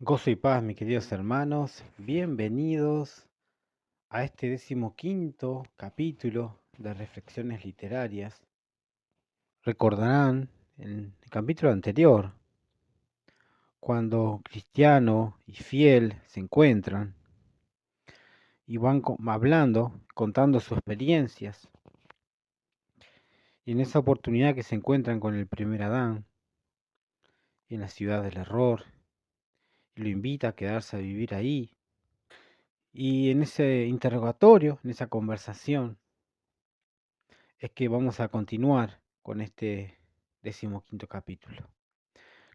Gozo y paz, mis queridos hermanos, bienvenidos a este 15º capítulo de Reflexiones Literarias. Recordarán en el capítulo anterior, cuando Cristiano y Fiel se encuentran y van hablando, contando sus experiencias, y en esa oportunidad que se encuentran con el primer Adán en la ciudad del error, y lo invita a quedarse a vivir ahí, y en ese interrogatorio, en esa conversación, es que vamos a continuar con este 15º capítulo.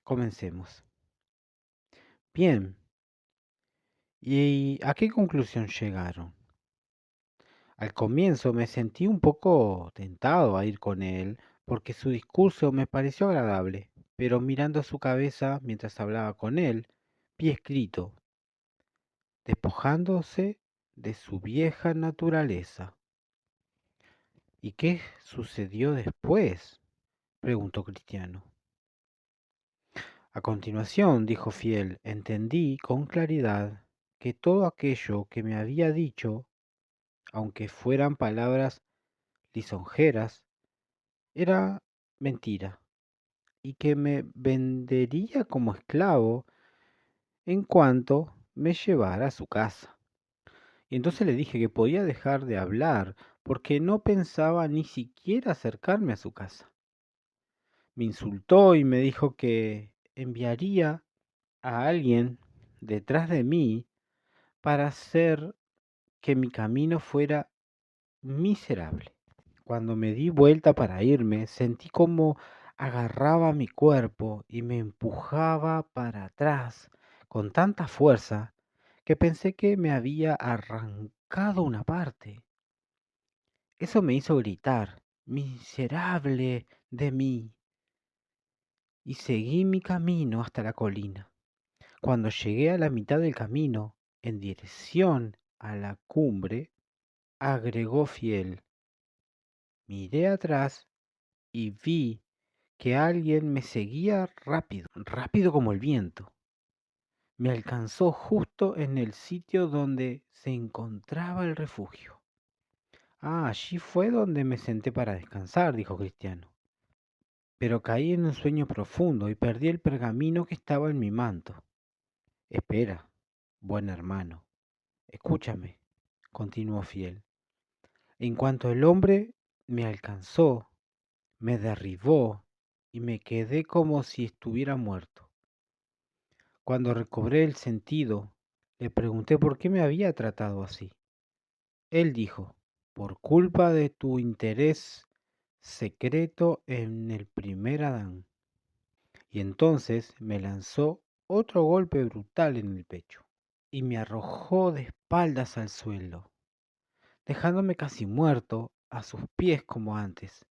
Comencemos. Bien, ¿y a qué conclusión llegaron? Al comienzo me sentí un poco tentado a ir con él porque su discurso me pareció agradable, pero mirando su cabeza mientras hablaba con él, vi escrito, despojándose de su vieja naturaleza. ¿Y qué sucedió después? Preguntó Cristiano. A continuación, dijo Fiel, entendí con claridad que todo aquello que me había dicho, aunque fueran palabras lisonjeras, era mentira, y que me vendería como esclavo en cuanto me llevara a su casa. Y entonces le dije que podía dejar de hablar, porque no pensaba ni siquiera acercarme a su casa. Me insultó y me dijo que enviaría a alguien detrás de mí para hacer que mi camino fuera miserable. Cuando me di vuelta para irme, sentí como agarraba mi cuerpo y me empujaba para atrás con tanta fuerza que pensé que me había arrancado una parte. Eso me hizo gritar, miserable de mí, y seguí mi camino hasta la colina. Cuando llegué a la mitad del camino, en dirección a la cumbre, agregó Fiel. Miré atrás y vi que alguien me seguía rápido, rápido como el viento. Me alcanzó justo en el sitio donde se encontraba el refugio. Ah, allí fue donde me senté para descansar, dijo Cristiano. Pero caí en un sueño profundo y perdí el pergamino que estaba en mi manto. Espera, buen hermano, escúchame, continuó Fiel. En cuanto el hombre me alcanzó, me derribó y me quedé como si estuviera muerto. Cuando recobré el sentido, le pregunté por qué me había tratado así. Él dijo, por culpa de tu interés secreto en el primer Adán. Y entonces me lanzó otro golpe brutal en el pecho y me arrojó de espaldas al suelo, dejándome casi muerto a sus pies como antes.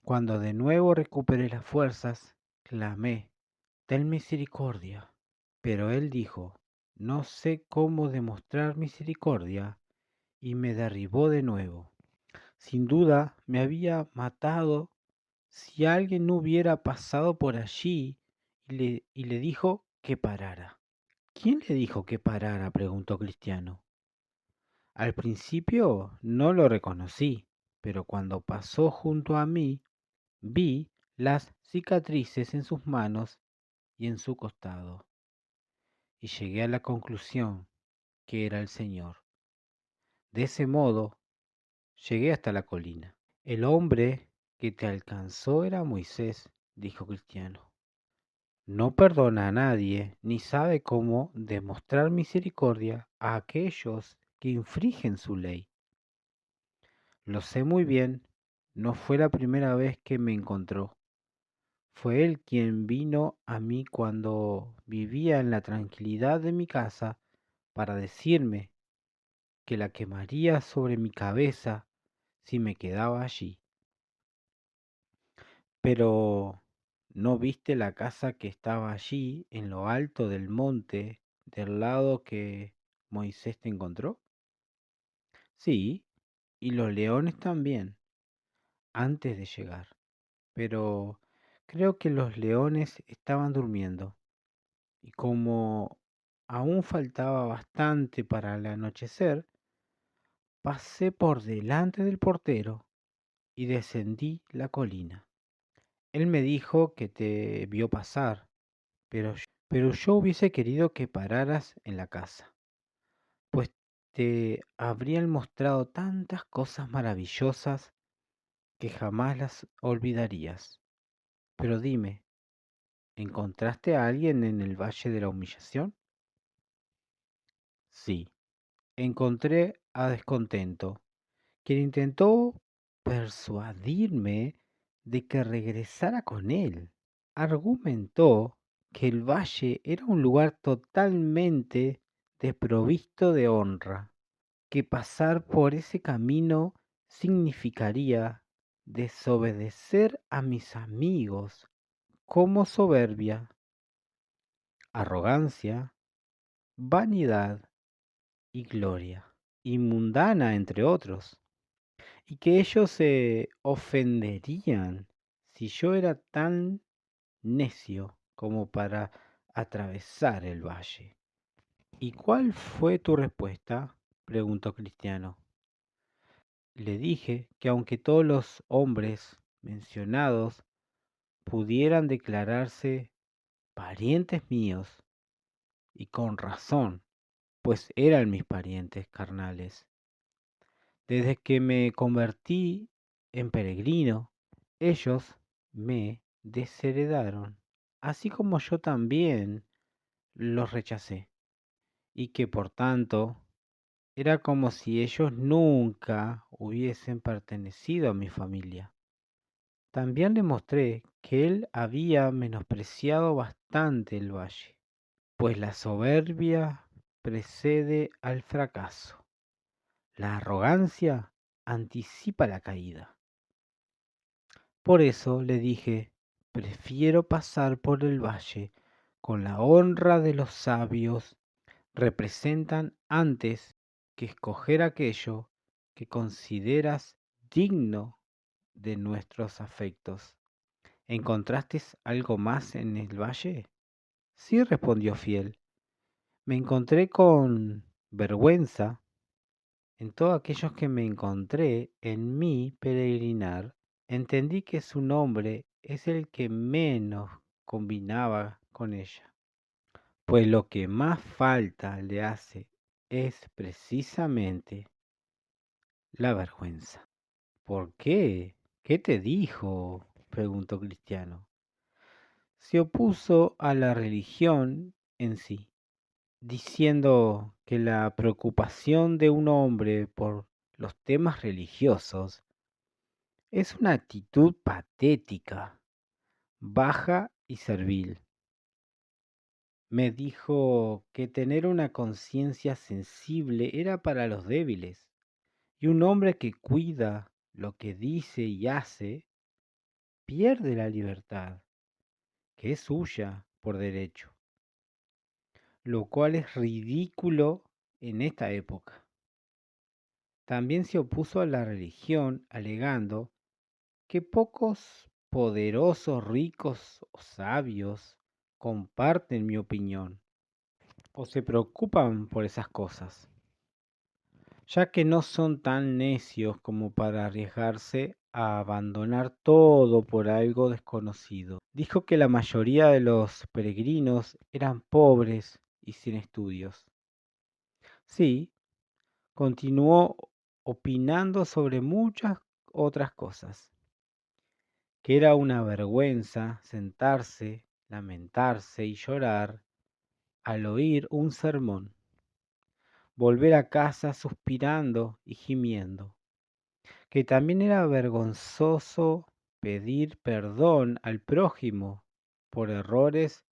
Cuando de nuevo recuperé las fuerzas, clamé, ten misericordia. Pero él dijo, no sé cómo demostrar misericordia, y me derribó de nuevo. Sin duda me había matado si alguien no hubiera pasado por allí y le dijo que parara. ¿Quién le dijo que parara? Preguntó Cristiano. Al principio no lo reconocí, pero cuando pasó junto a mí, vi las cicatrices en sus manos y en su costado, y llegué a la conclusión que era el Señor. De ese modo, llegué hasta la colina. El hombre que te alcanzó era Moisés, dijo Cristiano. No perdona a nadie, ni sabe cómo demostrar misericordia a aquellos que infringen su ley. Lo sé muy bien, no fue la primera vez que me encontró. Fue él quien vino a mí cuando vivía en la tranquilidad de mi casa para decirme que la quemaría sobre mi cabeza si me quedaba allí. Pero, ¿no viste la casa que estaba allí en lo alto del monte del lado que Moisés te encontró? Sí, y los leones también, antes de llegar. Pero creo que los leones estaban durmiendo, y como aún faltaba bastante para el anochecer, pasé por delante del portero y descendí la colina. Él me dijo que te vio pasar, pero yo hubiese querido que pararas en la casa, pues te habrían mostrado tantas cosas maravillosas que jamás las olvidarías. Pero dime, ¿encontraste a alguien en el Valle de la Humillación? Sí, encontré a Descontento, quien intentó persuadirme de que regresara con él. Argumentó que el valle era un lugar totalmente desprovisto de honra, que pasar por ese camino significaría desobedecer a mis amigos, como soberbia, arrogancia, vanidad y gloria, y mundana entre otros, y que ellos se ofenderían si yo era tan necio como para atravesar el valle. ¿Y cuál fue tu respuesta? Preguntó Cristiano. Le dije que aunque todos los hombres mencionados pudieran declararse parientes míos, y con razón, pues eran mis parientes carnales, desde que me convertí en peregrino, ellos me desheredaron, así como yo también los rechacé, y que por tanto era como si ellos nunca hubiesen pertenecido a mi familia. También le mostré que él había menospreciado bastante el valle, pues la soberbia precede al fracaso, la arrogancia anticipa la caída. Por eso le dije, prefiero pasar por el valle con la honra de los sabios, representan antes que escoger aquello que consideras digno de nuestros afectos. ¿Encontraste algo más en el valle? Sí, respondió Fiel. Me encontré con vergüenza en todos aquellos que me encontré en mi peregrinar. Entendí que su nombre es el que menos combinaba con ella, pues lo que más falta le hace es precisamente la vergüenza. ¿Por qué? ¿Qué te dijo? Preguntó Cristiano. Se opuso a la religión en sí, diciendo que la preocupación de un hombre por los temas religiosos es una actitud patética, baja y servil. Me dijo que tener una conciencia sensible era para los débiles, y un hombre que cuida lo que dice y hace pierde la libertad, que es suya por derecho, lo cual es ridículo en esta época. También se opuso a la religión, alegando que pocos poderosos, ricos o sabios comparten mi opinión o se preocupan por esas cosas, ya que no son tan necios como para arriesgarse a abandonar todo por algo desconocido. Dijo que la mayoría de los peregrinos eran pobres y sin estudios. Sí, continuó opinando sobre muchas otras cosas, que era una vergüenza sentarse, lamentarse y llorar al oír un sermón, volver a casa suspirando y gimiendo, que también era vergonzoso pedir perdón al prójimo por errores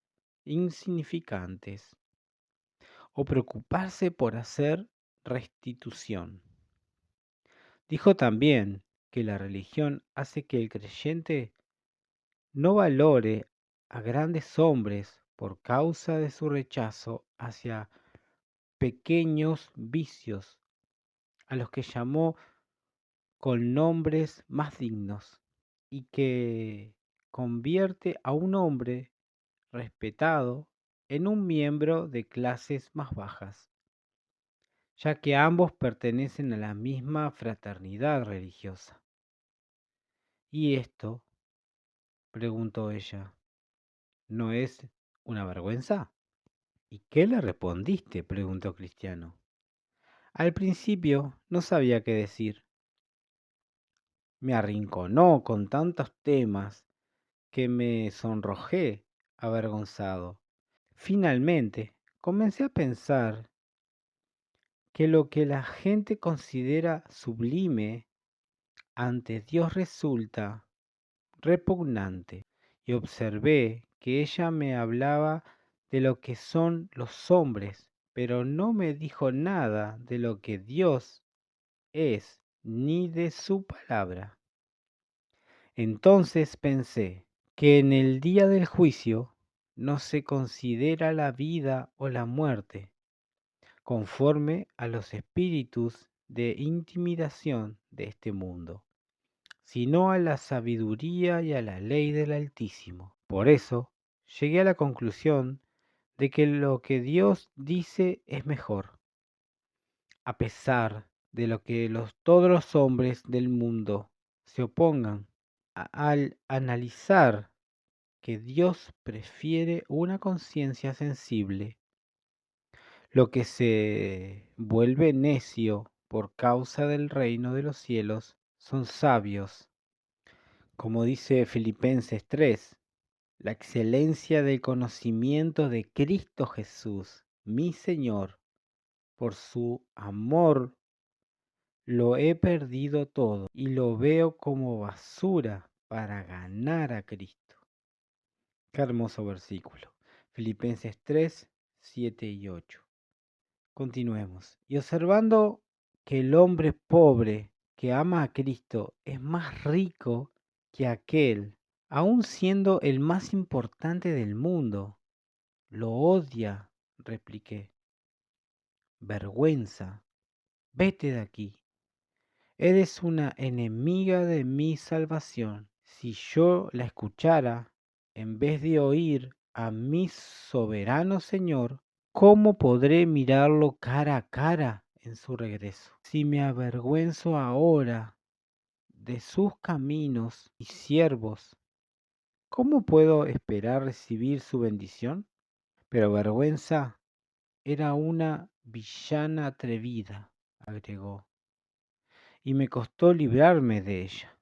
insignificantes o preocuparse por hacer restitución. Dijo también que la religión hace que el creyente no valore a grandes hombres por causa de su rechazo hacia pequeños vicios, a los que llamó con nombres más dignos, y que convierte a un hombre respetado en un miembro de clases más bajas, ya que ambos pertenecen a la misma fraternidad religiosa. ¿Y esto? Preguntó ella. ¿No es una vergüenza? ¿Y qué le respondiste? Preguntó Cristiano. Al principio no sabía qué decir. Me arrinconó con tantos temas que me sonrojé avergonzado. Finalmente, comencé a pensar que lo que la gente considera sublime ante Dios resulta repugnante, y observé que ella me hablaba de lo que son los hombres, pero no me dijo nada de lo que Dios es, ni de su palabra. Entonces pensé que en el día del juicio no se considera la vida o la muerte, conforme a los espíritus de intimidación de este mundo, sino a la sabiduría y a la ley del Altísimo. Por eso llegué a la conclusión de que lo que Dios dice es mejor, a pesar de lo que todos los hombres del mundo se opongan. Al analizar que Dios prefiere una conciencia sensible, lo que se vuelve necio por causa del reino de los cielos son sabios. Como dice Filipenses 3, la excelencia del conocimiento de Cristo Jesús, mi Señor, por su amor lo he perdido todo y lo veo como basura para ganar a Cristo. Qué hermoso versículo. Filipenses 3, 7 y 8. Continuemos. Y observando que el hombre pobre que ama a Cristo es más rico que aquel, aun siendo el más importante del mundo, lo odia, repliqué. Vergüenza, vete de aquí. Eres una enemiga de mi salvación. Si yo la escuchara, en vez de oír a mi soberano Señor, ¿cómo podré mirarlo cara a cara en su regreso? Si me avergüenzo ahora de sus caminos y siervos, ¿cómo puedo esperar recibir su bendición? Pero vergüenza era una villana atrevida, agregó, y me costó librarme de ella.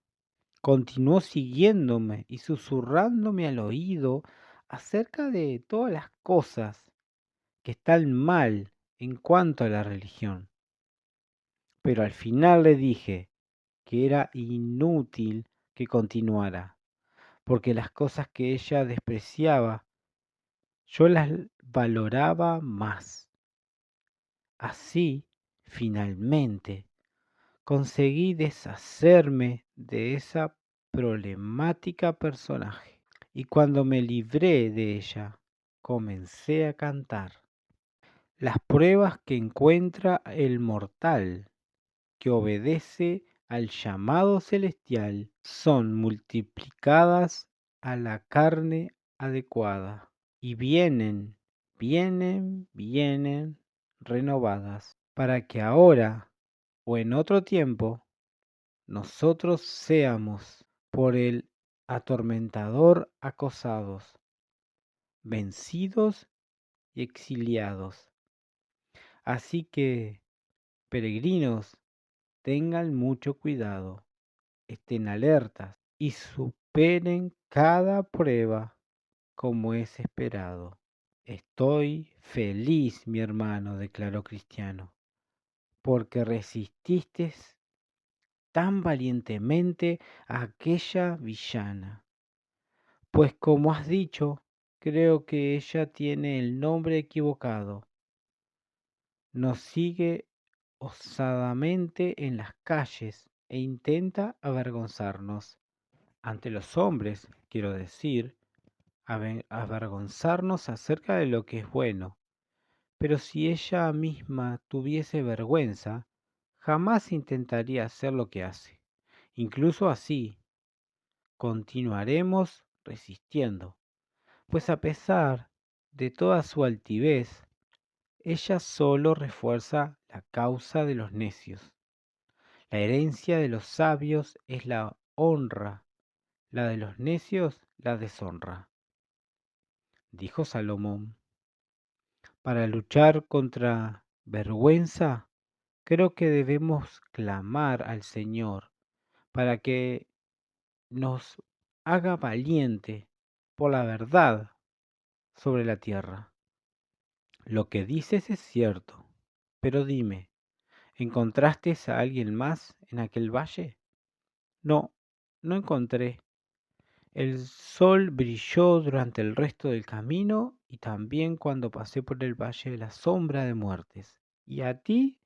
Continuó siguiéndome y susurrándome al oído acerca de todas las cosas que están mal en cuanto a la religión. Pero al final le dije que era inútil que continuara, porque las cosas que ella despreciaba, yo las valoraba más. Así, finalmente, conseguí deshacerme de esa problemática personaje. Y cuando me libré de ella, comencé a cantar. Las pruebas que encuentra el mortal que obedece al llamado celestial son multiplicadas a la carne adecuada y vienen renovadas para que ahora o en otro tiempo nosotros seamos por el atormentador acosados, vencidos y exiliados. Así que, peregrinos, tengan mucho cuidado, estén alertas y superen cada prueba como es esperado. Estoy feliz, mi hermano, declaró Cristiano, porque resististe tan valientemente a aquella villana. Pues como has dicho, creo que ella tiene el nombre equivocado. Nos sigue osadamente en las calles e intenta avergonzarnos. Ante los hombres, quiero decir, avergonzarnos acerca de lo que es bueno. Pero si ella misma tuviese vergüenza, jamás intentaría hacer lo que hace. Incluso así, continuaremos resistiendo, pues a pesar de toda su altivez, ella solo refuerza la causa de los necios. La herencia de los sabios es la honra, la de los necios la deshonra. Dijo Salomón: para luchar contra vergüenza, creo que debemos clamar al Señor para que nos haga valiente por la verdad sobre la tierra. Lo que dices es cierto, pero dime, ¿encontraste a alguien más en aquel valle? No, no encontré. El sol brilló durante el resto del camino y también cuando pasé por el valle de la sombra de muertes. ¿Y a ti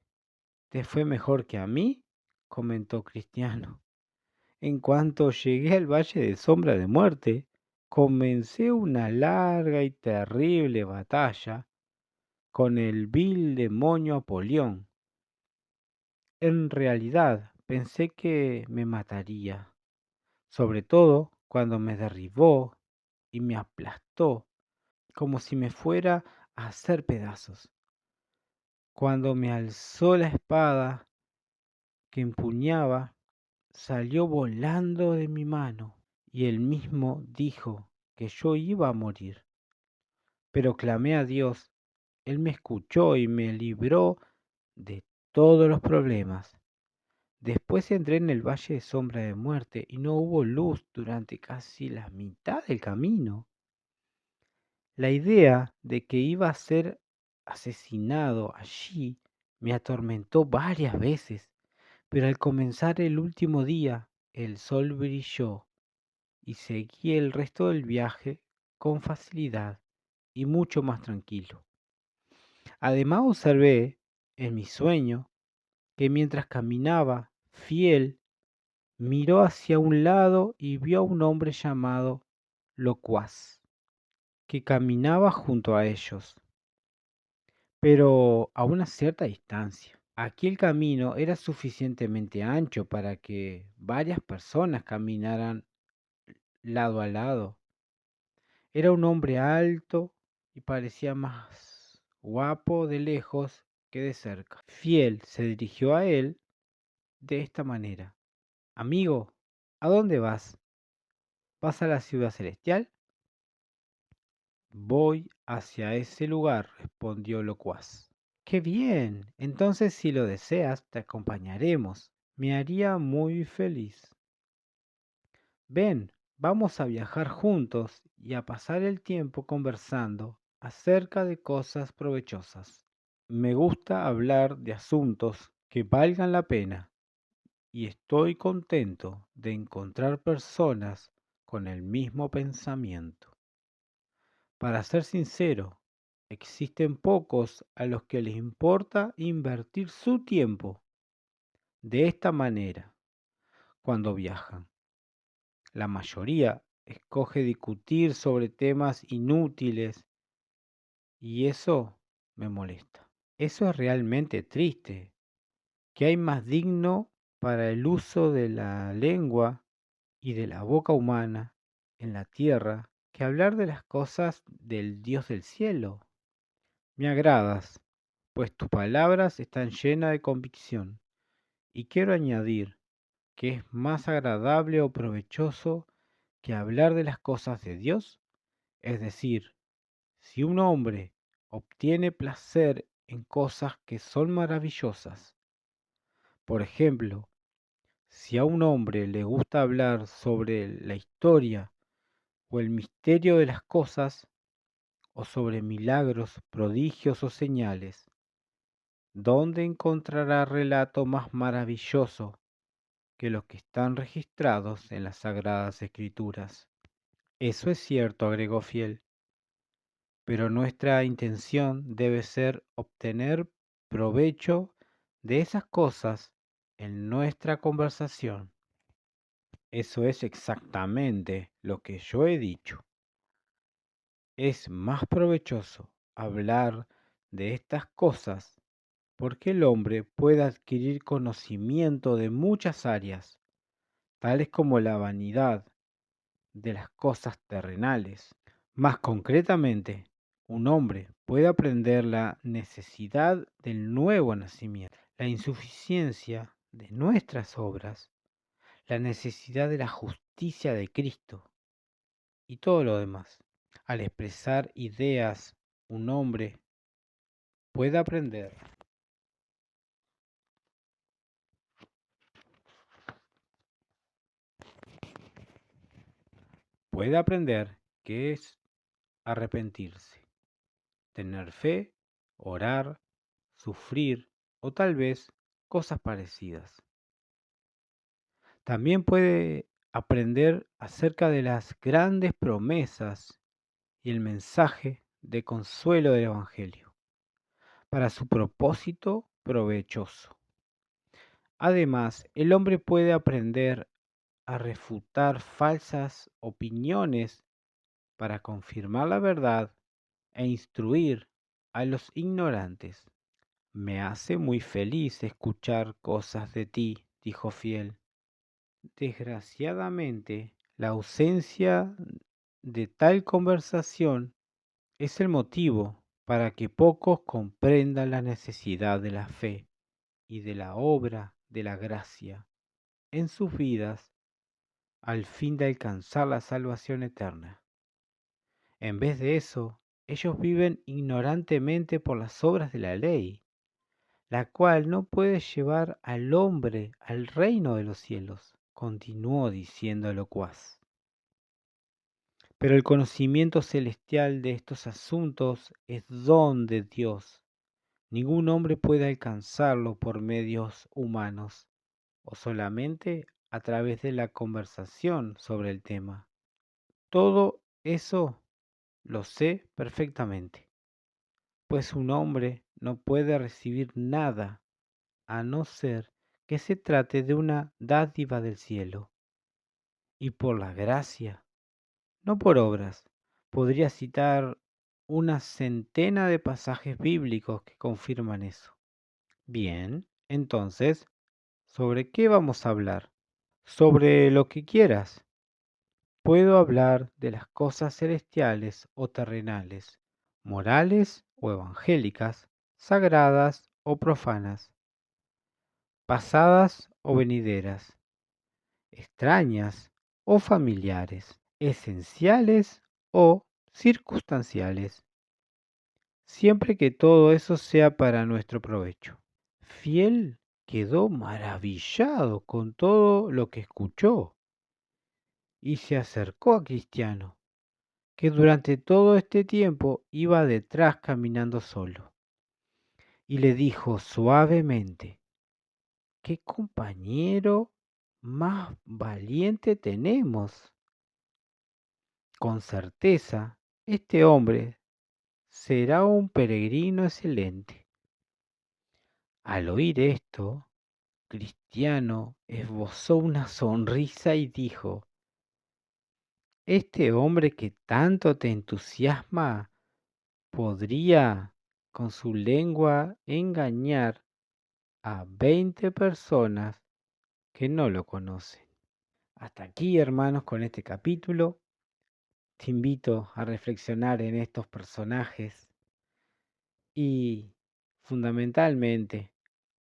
te fue mejor que a mí?, comentó Cristiano. En cuanto llegué al valle de sombra de muerte, comencé una larga y terrible batalla con el vil demonio Apolión. En realidad pensé que me mataría, sobre todo cuando me derribó y me aplastó como si me fuera a hacer pedazos. Cuando me alzó la espada que empuñaba, salió volando de mi mano y él mismo dijo que yo iba a morir. Pero clamé a Dios, Él me escuchó y me libró de todos los problemas. Después entré en el valle de sombra de muerte y no hubo luz durante casi la mitad del camino. La idea de que iba a ser asesinado allí me atormentó varias veces, pero al comenzar el último día, el sol brilló y seguí el resto del viaje con facilidad y mucho más tranquilo. Además observé en mi sueño que mientras caminaba, Fiel miró hacia un lado y vio a un hombre llamado Locuaz, que caminaba junto a ellos, pero a una cierta distancia. Aquí el camino era suficientemente ancho para que varias personas caminaran lado a lado. Era un hombre alto y parecía más guapo de lejos que de cerca. Fiel se dirigió a él de esta manera: amigo, ¿a dónde vas? ¿Vas a la ciudad celestial? Voy hacia ese lugar, respondió Locuaz. Qué bien, entonces si lo deseas, te acompañaremos. Me haría muy feliz. Ven, vamos a viajar juntos y a pasar el tiempo conversando acerca de cosas provechosas. Me gusta hablar de asuntos que valgan la pena y estoy contento de encontrar personas con el mismo pensamiento. Para ser sincero, existen pocos a los que les importa invertir su tiempo de esta manera cuando viajan. La mayoría escoge discutir sobre temas inútiles y eso me molesta. Eso es realmente triste. ¿Qué hay más digno para el uso de la lengua y de la boca humana en la tierra que hablar de las cosas del Dios del cielo? Me agradas, pues tus palabras están llenas de convicción, y quiero añadir que es más agradable o provechoso que hablar de las cosas de Dios. Es decir, si un hombre obtiene placer en cosas que son maravillosas, por ejemplo, si a un hombre le gusta hablar sobre la historia o el misterio de las cosas, o sobre milagros, prodigios o señales, ¿dónde encontrará relato más maravilloso que los que están registrados en las Sagradas Escrituras? Eso es cierto, agregó Fiel, pero nuestra intención debe ser obtener provecho de esas cosas en nuestra conversación. Eso es exactamente lo que yo he dicho. Es más provechoso hablar de estas cosas porque el hombre puede adquirir conocimiento de muchas áreas, tales como la vanidad de las cosas terrenales. Más concretamente, un hombre puede aprender la necesidad del nuevo nacimiento, la insuficiencia de nuestras obras, la necesidad de la justicia de Cristo y todo lo demás. Al expresar ideas, un hombre puede aprender qué es arrepentirse, tener fe, orar, sufrir o tal vez cosas parecidas. También puede aprender acerca de las grandes promesas y el mensaje de consuelo del Evangelio para su propósito provechoso. Además, el hombre puede aprender a refutar falsas opiniones para confirmar la verdad e instruir a los ignorantes. Me hace muy feliz escuchar cosas de ti, dijo Fiel. Desgraciadamente, la ausencia de tal conversación es el motivo para que pocos comprendan la necesidad de la fe y de la obra de la gracia en sus vidas al fin de alcanzar la salvación eterna. En vez de eso, ellos viven ignorantemente por las obras de la ley, la cual no puede llevar al hombre al reino de los cielos, continuó diciendo Locuaz. Pero el conocimiento celestial de estos asuntos es don de Dios. Ningún hombre puede alcanzarlo por medios humanos o solamente a través de la conversación sobre el tema. Todo eso lo sé perfectamente, pues un hombre no puede recibir nada a no ser que se trate de una dádiva del cielo, y por la gracia, no por obras. Podría citar una centena de pasajes bíblicos que confirman eso. Bien, entonces, ¿sobre qué vamos a hablar? Sobre lo que quieras. Puedo hablar de las cosas celestiales o terrenales, morales o evangélicas, sagradas o profanas, pasadas o venideras, extrañas o familiares, esenciales o circunstanciales, siempre que todo eso sea para nuestro provecho. Fiel quedó maravillado con todo lo que escuchó y se acercó a Cristiano, que durante todo este tiempo iba detrás caminando solo, y le dijo suavemente: ¿qué compañero más valiente tenemos? Con certeza, este hombre será un peregrino excelente. Al oír esto, Cristiano esbozó una sonrisa y dijo: este hombre que tanto te entusiasma podría, con su lengua, engañar a 20 personas que no lo conocen. Hasta aquí, hermanos, con este capítulo. Te invito a reflexionar en estos personajes y fundamentalmente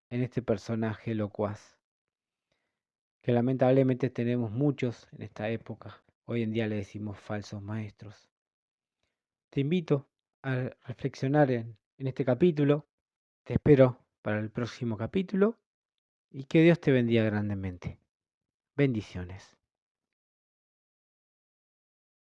en este personaje Locuaz, que lamentablemente tenemos muchos en esta época. Hoy en día le decimos falsos maestros. Te invito a reflexionar en este capítulo. Te espero para el próximo capítulo y que Dios te bendiga grandemente. Bendiciones.